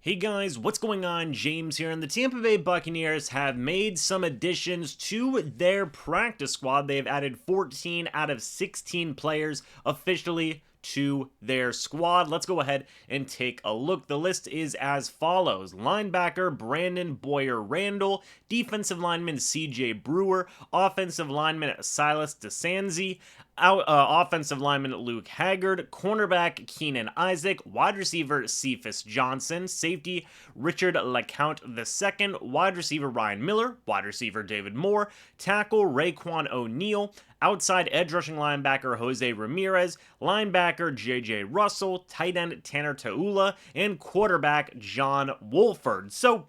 Hey guys, what's going on? James here, and the Tampa Bay Buccaneers have made some additions to their practice squad. They have added 14 out of 16 players officially to their squad. Let's go ahead and take a look. The list is as follows: linebacker Brandon Boyer Randall, defensive lineman CJ Brewer, offensive lineman Silas DeSanzi, offensive lineman Luke Haggard, cornerback Keenan Isaac, wide receiver Cephas Johnson, safety Richard LeCount II, wide receiver Ryan Miller, wide receiver David Moore, tackle Raekwon O'Neal, outside edge rushing linebacker Jose Ramirez, linebacker JJ Russell, tight end Tanner Taula, and quarterback John Wolford. So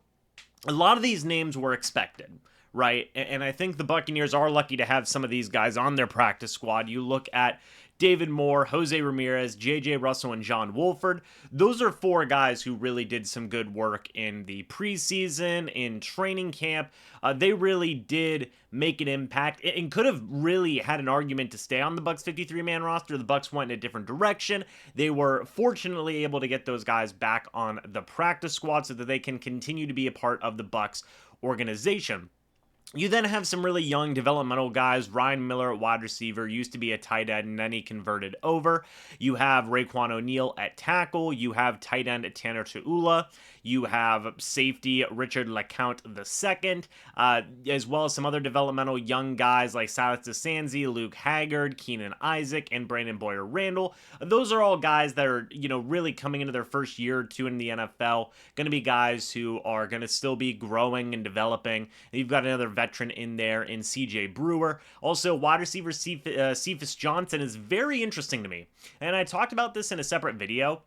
a lot of these names were expected, right? And I think the Buccaneers are lucky to have some of these guys on their practice squad. You look at David Moore, Jose Ramirez, JJ Russell, and John Wolford. Those are four guys who really did some good work in the preseason, in training camp. They really did make an impact and could have really had an argument to stay on the Bucs 53-man roster. The Bucs went in a different direction. They were fortunately able to get those guys back on the practice squad so that they can continue to be a part of the Bucs organization. You then have some really young developmental guys. Ryan Miller, wide receiver, used to be a tight end, and then he converted over. You have Raekwon O'Neal at tackle. You have tight end Tanner Taula. You have safety Richard LeCount II, as well as some other developmental young guys like Silas DeSanzi, Luke Haggard, Keenan Isaac, and Brandon Boyer Randall. Those are all guys that are, really coming into their first year or two in the NFL. Going to be guys who are going to still be growing and developing. And you've got another veteran in there in CJ Brewer. Also, wide receiver Cephas Johnson is very interesting to me. And I talked about this in a separate video,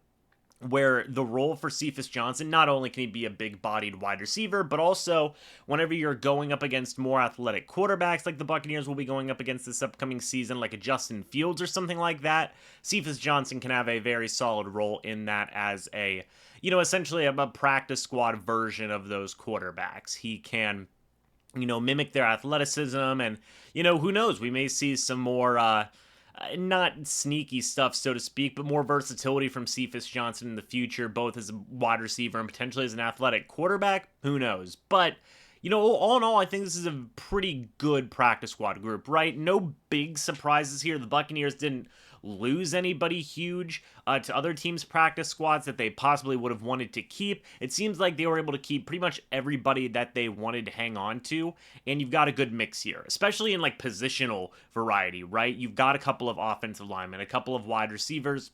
where the role for Cephas Johnson, not only can he be a big-bodied wide receiver, but also whenever you're going up against more athletic quarterbacks like the Buccaneers will be going up against this upcoming season, like a Justin Fields or something like that, Cephas Johnson can have a very solid role in that as a, essentially a practice squad version of those quarterbacks. He can mimic their athleticism, and, who knows, we may see some more, not sneaky stuff, so to speak, but more versatility from Cephas Johnson in the future, both as a wide receiver and potentially as an athletic quarterback. Who knows? But, all in all, I think this is a pretty good practice squad group, right? No big surprises here. The Buccaneers didn't lose anybody huge to other teams' practice squads that they possibly would have wanted to keep. It seems like they were able to keep pretty much everybody that they wanted to hang on to, and you've got a good mix here, especially in like positional variety, right? You've got a couple of offensive linemen, a couple of wide receivers,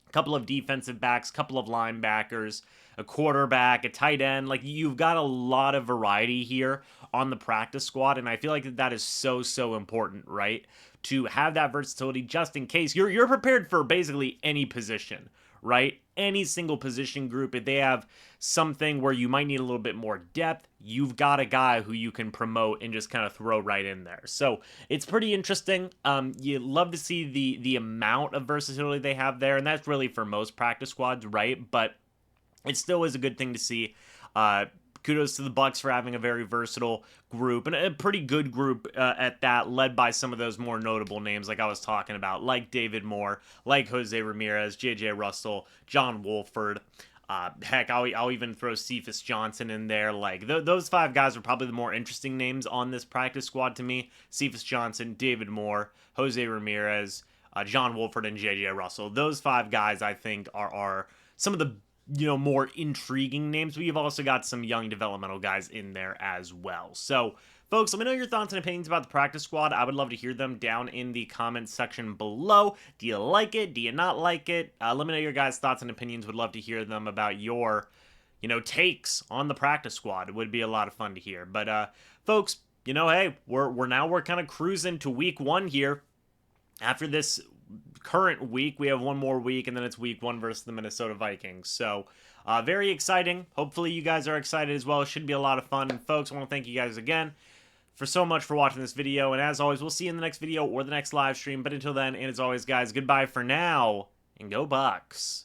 a couple of defensive backs, a couple of linebackers, a quarterback, a tight end. Like, you've got a lot of variety here on the practice squad, and I feel like that is so important, right? To have that versatility just in case you're prepared for basically any position, right? Any single position group. If they have something where you might need a little bit more depth, you've got a guy who you can promote and just kind of throw right in there. So it's pretty interesting. You love to see the amount of versatility they have there, and that's really for most practice squads, right? But it still is a good thing to see. Kudos to the Bucs for having a very versatile group, and a pretty good group at that, led by some of those more notable names like I was talking about, like David Moore, like Jose Ramirez, JJ Russell, John Wolford. Heck, I'll even throw Cephas Johnson in there. Like, those five guys are probably the more interesting names on this practice squad to me. Cephas Johnson, David Moore, Jose Ramirez, John Wolford, and JJ Russell. Those five guys, I think, are some of the more intriguing names, but you've also got some young developmental guys in there as well. So, folks, let me know your thoughts and opinions about the practice squad. I would love to hear them down in the comments section below. Do you like it? Do you not like it? Let me know your guys' thoughts and opinions. Would love to hear them about your, takes on the practice squad. It would be a lot of fun to hear. But, folks, hey, we're kind of cruising to week one here. After this current week, we have one more week, and then it's week one versus the Minnesota Vikings. So, very exciting. Hopefully you guys are excited as well. It should be a lot of fun. And folks, I want to thank you guys again for so much for watching this video. And as always, we'll see you in the next video or the next live stream. But until then, and as always, guys, goodbye for now, and go Bucs.